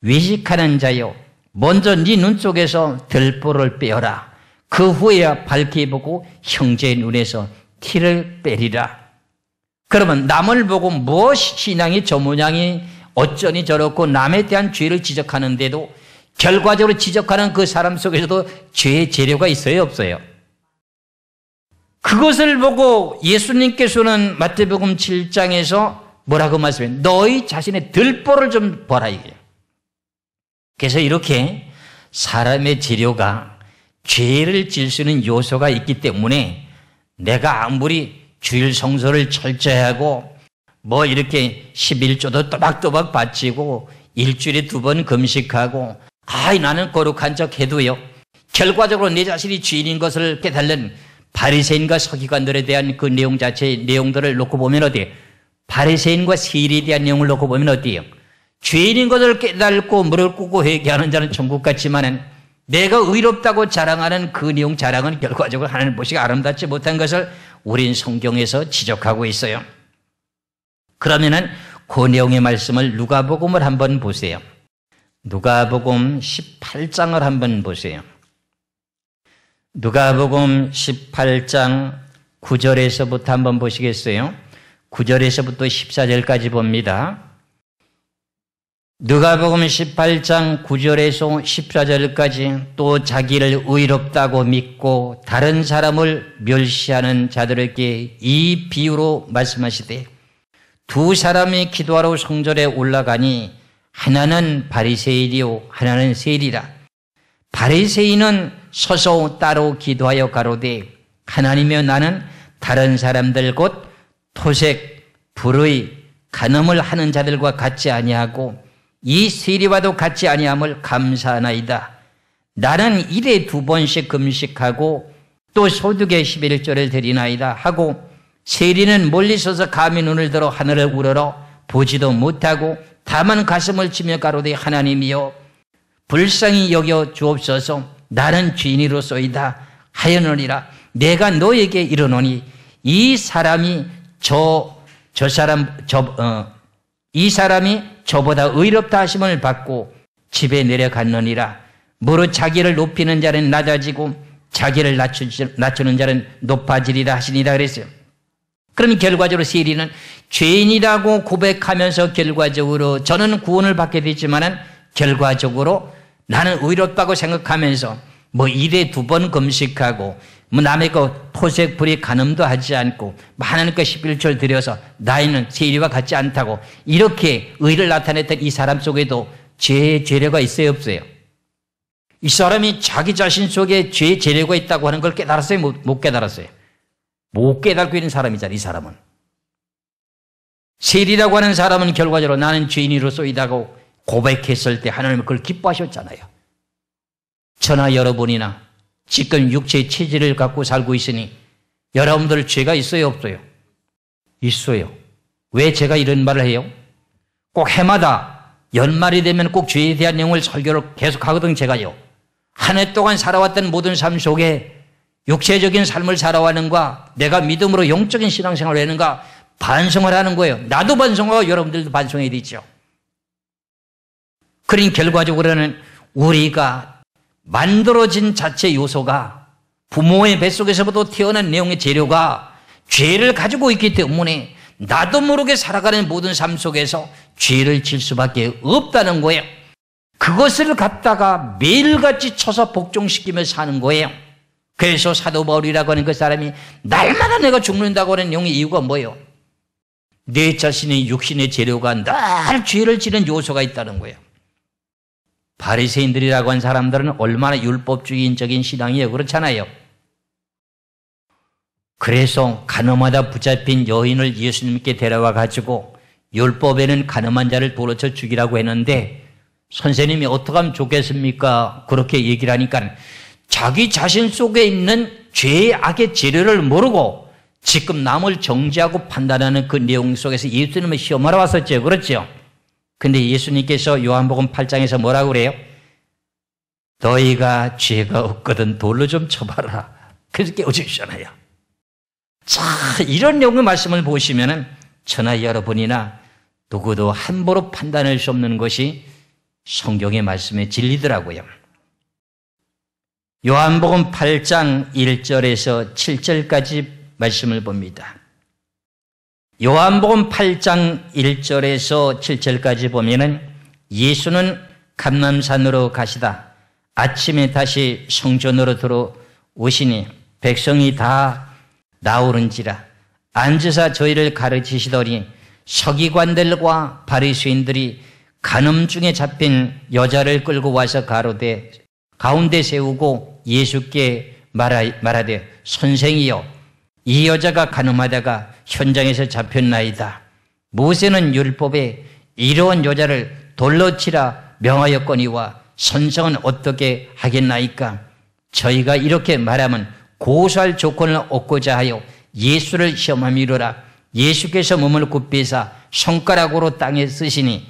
외식하는 자여, 먼저 네 눈 속에서 들보를 빼어라. 그 후에야 밝게 보고 형제의 눈에서 티를 빼리라. 그러면 남을 보고 무엇이 신앙이 저 모양이 어쩌니 저렇고 남에 대한 죄를 지적하는데도 결과적으로 지적하는 그 사람 속에서도 죄의 재료가 있어요, 없어요? 그것을 보고 예수님께서는 마태복음 7장에서 뭐라고 말씀해요? 너희 자신의 들보를 좀 보라 이게요. 그래서 이렇게 사람의 재료가 죄를 질 수 있는 요소가 있기 때문에 내가 아무리 주일 성소를 철저히 하고 뭐 이렇게 11조도 또박또박 바치고 일주일에 2번 금식하고 나는 거룩한 척 해도요 결과적으로 내 자신이 죄인인 것을 깨달는 바리새인과 서기관들에 대한 그 내용 자체의 내용들을 놓고 보면 어때요? 바리새인과 세리에 대한 내용을 놓고 보면 어때요? 죄인인 것을 깨달고 무릎 꿇고 회개하는 자는 천국 같지만은 내가 의롭다고 자랑하는 그 내용 자랑은 결과적으로 하나님 보시기에 아름답지 못한 것을 우린 성경에서 지적하고 있어요. 그러면은 그 내용의 말씀을 누가복음을 한번 보세요. 누가복음 18장을 한번 보세요. 누가복음 18장 9절에서부터 한번 보시겠어요? 9절에서부터 14절까지 봅니다. 누가복음 18장 9절에서 14절까지 또 자기를 의롭다고 믿고 다른 사람을 멸시하는 자들에게 이 비유로 말씀하시되 두 사람이 기도하러 성전에 올라가니 하나는 바리새인이요 하나는 세리라. 바리새인은 서서 따로 기도하여 가로되 하나님이여 나는 다른 사람들 곧 토색, 불의, 간음을 하는 자들과 같지 아니하고 이 세리와도 같지 아니함을 감사하나이다. 나는 일에 2번씩 금식하고 또 소득의 11조를 드리나이다 하고 세리는 멀리 서서 감히 눈을 들어 하늘을 우러러 보지도 못하고 다만 가슴을 치며 가로되 하나님이여 불쌍히 여겨 주옵소서. 나는 죄인이로소이다 하였느니라. 내가 너에게 이르노니 이 사람이 이 사람이 저보다 의롭다 하심을 받고 집에 내려갔느니라. 무릇 자기를 높이는 자는 낮아지고 자기를 낮추는 자는 높아지리라 하시니라 그랬어요. 그럼 결과적으로 세리는 죄인이라고 고백하면서 결과적으로 저는 구원을 받게 됐지만은 결과적으로 나는 의롭다고 생각하면서 일에 2번 금식하고 남의 거 토색 불의 간음도 하지 않고 하나님 거 11조를 드려서 나이는 세리와 같지 않다고 이렇게 의를 나타냈던 이 사람 속에도 죄의 재료가 있어요 없어요? 이 사람이 자기 자신 속에 죄의 재료가 있다고 하는 걸 깨달았어요? 못 깨달았어요? 못 깨닫고 있는 사람이잖아요. 이 사람은 세리라고 하는 사람은 결과적으로 나는 죄인으로서이다고 고백했을 때 하나님은 그걸 기뻐하셨잖아요. 저나 여러분이나 지금 육체의 체질을 갖고 살고 있으니 여러분들 죄가 있어요 없어요? 있어요. 왜 제가 이런 말을 해요? 꼭 해마다 연말이 되면 꼭 죄에 대한 내용을 설교를 계속 하거든 제가요. 한 해 동안 살아왔던 모든 삶 속에 육체적인 삶을 살아왔는가 내가 믿음으로 영적인 신앙생활을 하는가 반성을 하는 거예요. 나도 반성하고 여러분들도 반성해야 되죠. 그러니 결과적으로는 우리가 만들어진 자체 요소가 부모의 뱃속에서부터 태어난 내용의 재료가 죄를 가지고 있기 때문에 나도 모르게 살아가는 모든 삶 속에서 죄를 질 수밖에 없다는 거예요. 그것을 갖다가 매일같이 쳐서 복종시키며 사는 거예요. 그래서 사도 바울이라고 하는 그 사람이 날마다 내가 죽는다고 하는 내용의 이유가 뭐예요? 내 자신의 육신의 재료가 늘 죄를 지는 요소가 있다는 거예요. 바리새인들이라고 한 사람들은 얼마나 율법주의적인 신앙이에요. 그렇잖아요. 그래서 간음하다 붙잡힌 여인을 예수님께 데려와 가지고 율법에는 간음한 자를 돌로 쳐 죽이라고 했는데 선생님이 어떻게 하면 좋겠습니까? 그렇게 얘기를 하니까 자기 자신 속에 있는 죄의 악의 재료를 모르고 지금 남을 정죄하고 판단하는 그 내용 속에서 예수님을 시험하러 왔었죠. 그렇죠? 근데 예수님께서 요한복음 8장에서 뭐라고 그래요? 너희가 죄가 없거든 돌로 좀 쳐봐라. 그래서 깨워주시잖아요. 자, 이런 내용의 말씀을 보시면은 저나 여러분이나 누구도 함부로 판단할 수 없는 것이 성경의 말씀의 진리더라고요. 요한복음 8장 1절에서 7절까지 말씀을 봅니다. 요한복음 8장 1절에서 7절까지 보면은 예수는 감람산으로 가시다 아침에 다시 성전으로 들어오시니 백성이 다 나오는지라 앉으사 저희를 가르치시더니 서기관들과 바리새인들이 간음 중에 잡힌 여자를 끌고 와서 가로되 가운데 세우고 예수께 말하되 선생이여 이 여자가 간음하다가 현장에서 잡혔나이다. 모세는 율법에 이러한 여자를 돌로 치라 명하였거니와 선생은 어떻게 하겠나이까? 저희가 이렇게 말하면 고소할 조건을 얻고자 하여 예수를 시험함이로라. 예수께서 몸을 굽히사 손가락으로 땅에 쓰시니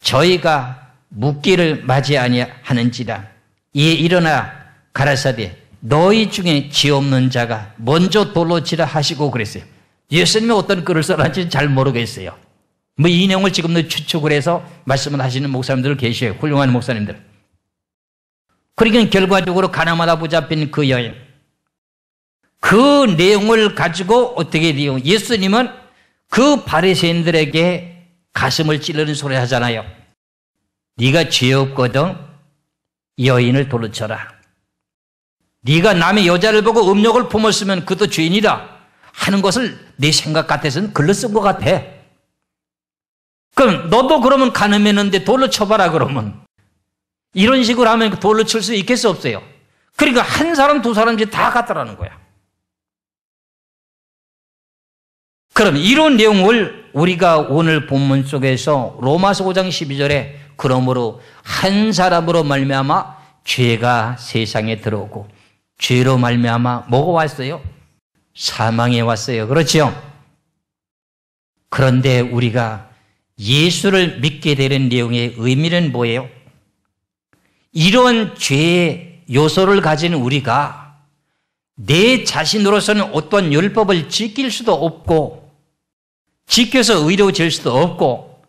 저희가 묻기를 맞이 아니하는지라. 이에 일어나 가라사대 너희 중에 죄 없는 자가 먼저 돌로 치라 하시고 그랬어요. 예수님이 어떤 글을 써놨는지 잘 모르겠어요. 이 내용을 지금도 추측을 해서 말씀을 하시는 목사님들 계셔요. 훌륭한 목사님들. 그러니까 결과적으로 가나마다 붙잡힌 그 여인, 그 내용을 가지고 어떻게 돼요? 예수님은 그 바리새인들에게 가슴을 찌르는 소리 하잖아요. 네가 죄 없거든 여인을 돌로 쳐라. 네가 남의 여자를 보고 음욕을 품었으면 그것도 죄인이다 하는 것을 내 생각 같아서는 글로 쓴 것 같아. 그럼 너도 그러면 간음했는데 돌로 쳐봐라 그러면. 이런 식으로 하면 돌로 칠 수 있겠어 없어요? 그러니까 한 사람 두 사람씩 다 같다라는 거야. 그럼 이런 내용을 우리가 오늘 본문 속에서 로마서 5장 12절에 그러므로 한 사람으로 말미암아 죄가 세상에 들어오고 죄로 말미암아 뭐가 왔어요? 사망이 왔어요. 그렇죠? 그런데 우리가 예수를 믿게 되는 내용의 의미는 뭐예요? 이런 죄의 요소를 가진 우리가 내 자신으로서는 어떤 율법을 지킬 수도 없고 지켜서 의로워질 수도 없고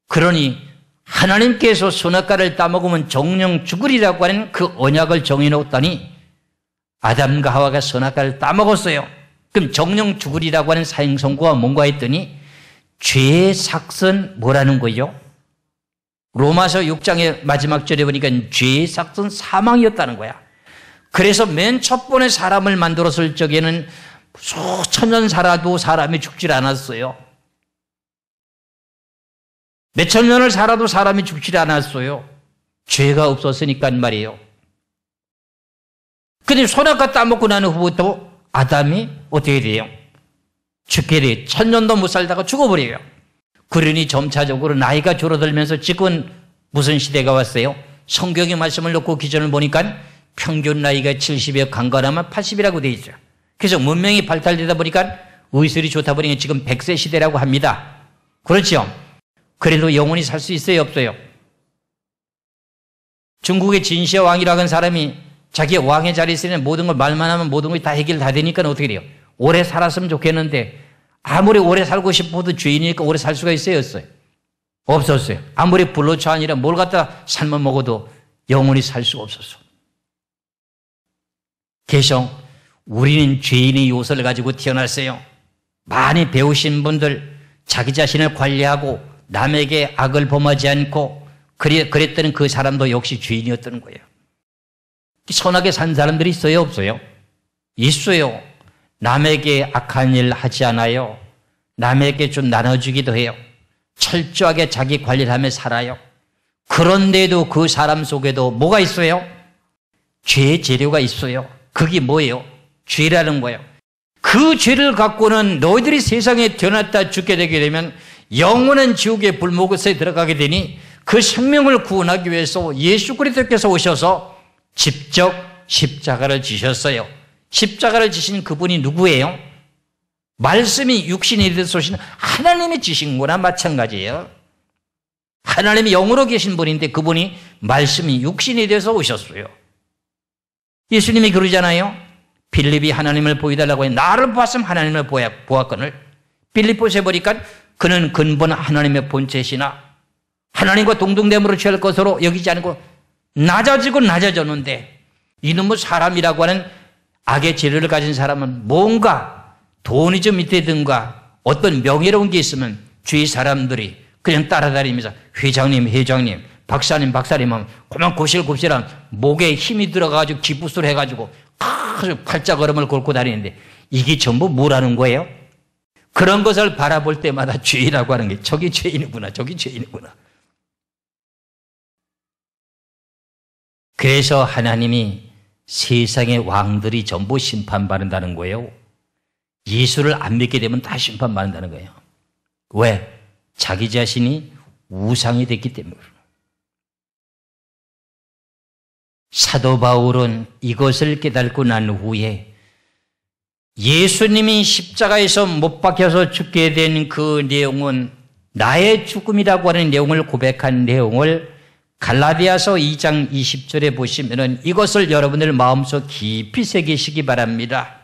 그러니 하나님께서 선악과를 따먹으면 정령 죽으리라고 하는 그 언약을 정해놓았더니 아담과 하와가 선악과를 따먹었어요. 그럼 정령 죽으리라고 하는 사형 선고가 뭔가 했더니 죄의 삭은 뭐라는 거죠? 로마서 6장의 마지막 절에 보니까 죄의 삭은 사망이었다는 거야. 그래서 맨 첫 번에 사람을 만들었을 적에는 수천 년 살아도 사람이 죽질 않았어요. 몇천 년을 살아도 사람이 죽질 않았어요. 죄가 없었으니까 말이에요. 근데 선악과 따먹고 난 후부터 아담이 어떻게 돼요? 죽게 돼요. 1000년도 못 살다가 죽어버려요. 그러니 점차적으로 나이가 줄어들면서 지금은 무슨 시대가 왔어요? 성경의 말씀을 놓고 기준을 보니까 평균 나이가 70에 강건하면 80이라고 돼 있죠. 그래서 문명이 발달되다 보니까 의술이 좋다 보니까 지금 100세 시대라고 합니다. 그렇죠? 그래도 영원히 살 수 있어요, 없어요? 중국의 진시황이라고 하는 사람이 자기 왕의 자리에 있으면 모든 걸 말만 하면 모든 것이 다 해결 다 되니까 어떻게 돼요? 오래 살았으면 좋겠는데 아무리 오래 살고 싶어도 죄인이니까 오래 살 수가 있어요, 없어요? 없었어요. 아무리 불로초 아니라 뭘 갖다 삶아 먹어도 영원히 살 수가 없었어. 그래서 우리는 죄인의 요소를 가지고 태어났어요. 많이 배우신 분들 자기 자신을 관리하고 남에게 악을 범하지 않고 그랬던 그 사람도 역시 죄인이었던 거예요. 선하게 산 사람들이 있어요, 없어요? 있어요. 남에게 악한 일 하지 않아요. 남에게 좀 나눠주기도 해요. 철저하게 자기 관리를 하며 살아요. 그런데도 그 사람 속에도 뭐가 있어요? 죄의 재료가 있어요. 그게 뭐예요? 죄라는 거예요. 그 죄를 갖고는 너희들이 세상에 태어났다 죽게 되게 되면 영원한 지옥의 불목에 들어가게 되니 그 생명을 구원하기 위해서 예수 그리스도께서 오셔서 직접 십자가를 지셨어요. 십자가를 지신 그분이 누구예요? 말씀이 육신이 되어서 오신 하나님이 지신 거나 마찬가지예요. 하나님이 영으로 계신 분인데 그분이 말씀이 육신이 되어서 오셨어요. 예수님이 그러잖아요. 빌립이 하나님을 보여달라고 해. 나를 봤으면 하나님을 보았거늘. 빌립보서 보니까 그는 근본 하나님의 본체시나 하나님과 동등됨으로 취할 것으로 여기지 않고 낮아지고 낮아졌는데 이놈의 사람이라고 하는 악의 재료를 가진 사람은 뭔가 돈이 좀 있다든가 어떤 명예로운 게 있으면 주위 사람들이 그냥 따라다니면서 회장님 박사님 하면 그만 고실고실한 목에 힘이 들어가가지고 기부술 해가지고 아주 팔자걸음을 걸고 다니는데 이게 전부 뭐라는 거예요? 그런 것을 바라볼 때마다 죄라고 하는 게 저기 죄인이구나 저기 죄인이구나. 그래서 하나님이 세상의 왕들이 전부 심판받는다는 거예요. 예수를 안 믿게 되면 다 심판받는다는 거예요. 왜? 자기 자신이 우상이 됐기 때문에. 사도 바울은 이것을 깨닫고 난 후에 예수님이 십자가에서 못 박혀서 죽게 된 그 내용은 나의 죽음이라고 하는 내용을 고백한 내용을 갈라디아서 2장 20절에 보시면은 이것을 여러분들 마음속 깊이 새기시기 바랍니다.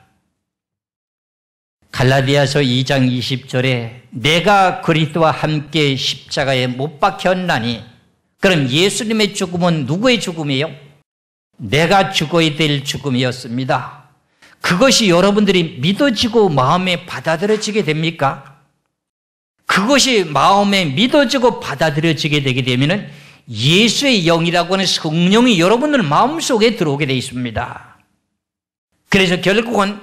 갈라디아서 2장 20절에 내가 그리스도와 함께 십자가에 못 박혔나니 그럼 예수님의 죽음은 누구의 죽음이에요? 내가 죽어야 될 죽음이었습니다. 그것이 여러분들이 믿어지고 마음에 받아들여지게 됩니까? 그것이 마음에 믿어지고 받아들여지게 되게 되면은 예수의 영이라고 하는 성령이 여러분들 마음속에 들어오게 되어 있습니다. 그래서 결국은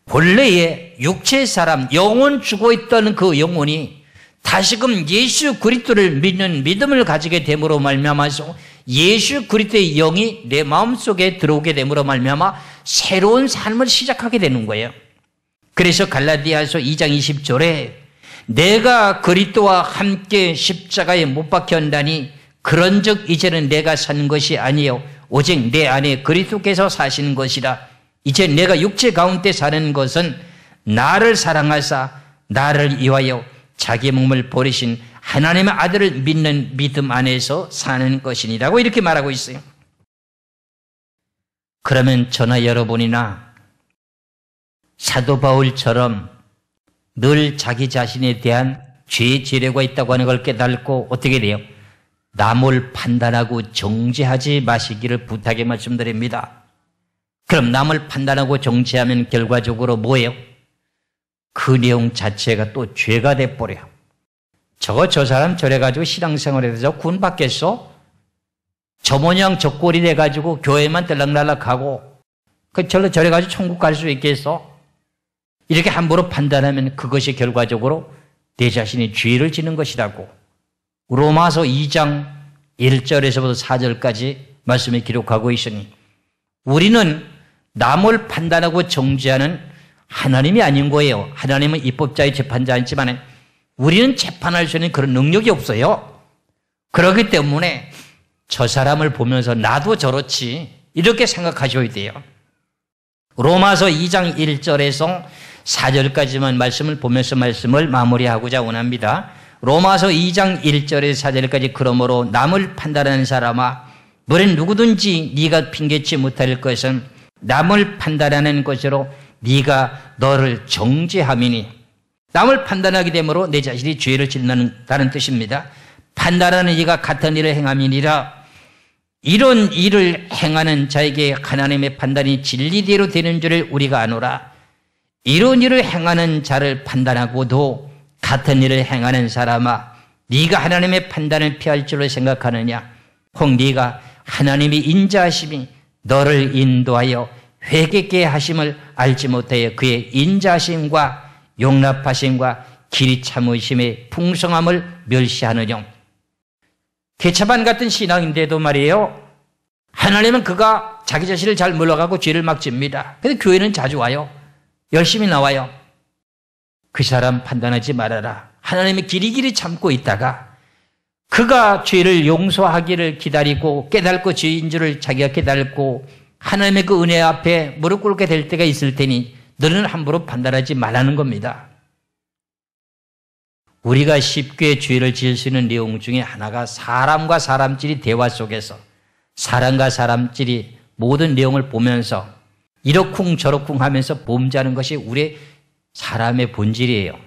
본래의 육체의 사람, 영혼 죽어 있던 그 영혼이 다시금 예수 그리스도를 믿는 믿음을 가지게 됨으로 말미암아서 예수 그리스도의 영이 내 마음속에 들어오게 됨으로 말미암아 새로운 삶을 시작하게 되는 거예요. 그래서 갈라디아서 2장 20절에 내가 그리스도와 함께 십자가에 못 박혔나니 그런즉 이제는 내가 사는 것이 아니요 오직 내 안에 그리스도께서 사시는 것이라. 이제 내가 육체 가운데 사는 것은 나를 사랑하사 나를 위하여 자기 몸을 버리신 하나님의 아들을 믿는 믿음 안에서 사는 것이니라고 이렇게 말하고 있어요. 그러면 저나 여러분이나 사도 바울처럼 늘 자기 자신에 대한 죄의 지뢰가 있다고 하는 걸 깨닫고 어떻게 돼요? 남을 판단하고 정죄하지 마시기를 부탁의 말씀드립니다. 그럼 남을 판단하고 정죄하면 결과적으로 뭐예요? 그 내용 자체가 또 죄가 돼버려요. 저 사람 저래가지고 신앙생활에서 구원 받겠어? 저 모양 저 꼴이 돼가지고 교회만 들락날락하고 저래가지고 천국 갈 수 있겠어? 이렇게 함부로 판단하면 그것이 결과적으로 내 자신이 죄를 지는 것이라고 로마서 2장 1절에서부터 4절까지 말씀에 기록하고 있으니 우리는 남을 판단하고 정죄하는 하나님이 아닌 거예요. 하나님은 입법자의 재판자이지만 우리는 재판할 수 있는 그런 능력이 없어요. 그렇기 때문에 저 사람을 보면서 나도 저렇지 이렇게 생각하셔야 돼요. 로마서 2장 1절에서 4절까지만 말씀을 보면서 말씀을 마무리하고자 원합니다. 로마서 2장 1절에서 4절까지 그러므로 남을 판단하는 사람아 너는 누구든지 네가 핑계치 못할 것은 남을 판단하는 것으로 네가 너를 정죄함이니 남을 판단하게 되므로 내 자신이 죄를 짓는다는 뜻입니다. 판단하는 이가 같은 일을 행함이니라. 이런 일을 행하는 자에게 하나님의 판단이 진리대로 되는 줄을 우리가 아노라. 이런 일을 행하는 자를 판단하고도 같은 일을 행하는 사람아 네가 하나님의 판단을 피할 줄로 생각하느냐. 혹 네가 하나님이 인자하심이 너를 인도하여 회개케 하심을 알지 못하여 그의 인자하심과 용납하심과 길이 참으심의 풍성함을 멸시하느냐. 개차반 같은 신앙인데도 말이에요. 하나님은 그가 자기 자신을 잘 몰라가고 죄를 막 집니다. 그런데 교회는 자주 와요. 열심히 나와요. 그 사람 판단하지 말아라. 하나님이 길이길이 참고 있다가 그가 죄를 용서하기를 기다리고 깨닫고 죄인 줄을 자기가 깨닫고 하나님의 그 은혜 앞에 무릎 꿇게 될 때가 있을 테니 너는 함부로 판단하지 말라는 겁니다. 우리가 쉽게 죄를 지을 수 있는 내용 중에 하나가 사람과 사람끼리 대화 속에서 사람과 사람끼리 모든 내용을 보면서 이러쿵 저러쿵 하면서 범죄하는 것이 우리의 사람의 본질이에요.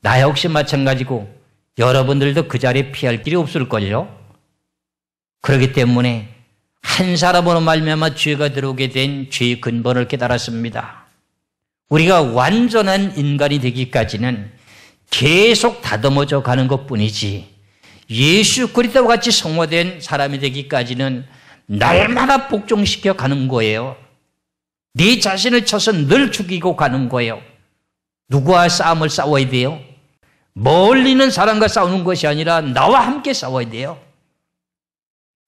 나 역시 마찬가지고 여러분들도 그 자리에 피할 길이 없을걸요. 그렇기 때문에 한 사람으로 말미암아 죄가 들어오게 된 죄의 근본을 깨달았습니다. 우리가 완전한 인간이 되기까지는 계속 다듬어져 가는 것뿐이지 예수 그리스도와 같이 성화된 사람이 되기까지는 날마다 복종시켜 가는 거예요. 네 자신을 쳐서 늘 죽이고 가는 거예요. 누구와 싸움을 싸워야 돼요? 멀리 있는 사람과 싸우는 것이 아니라 나와 함께 싸워야 돼요.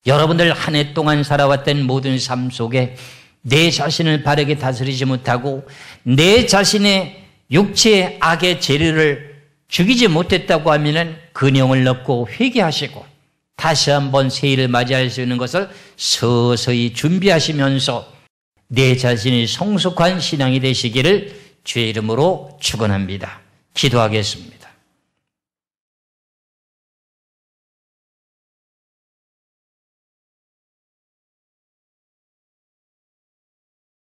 여러분들 한 해 동안 살아왔던 모든 삶 속에 내 자신을 바르게 다스리지 못하고 내 자신의 육체의 악의 재료를 죽이지 못했다고 하면 근형을 넣고 회개하시고 다시 한번 새해를 맞이할 수 있는 것을 서서히 준비하시면서 내 자신이 성숙한 신앙이 되시기를 주의 이름으로 축원합니다. 기도하겠습니다.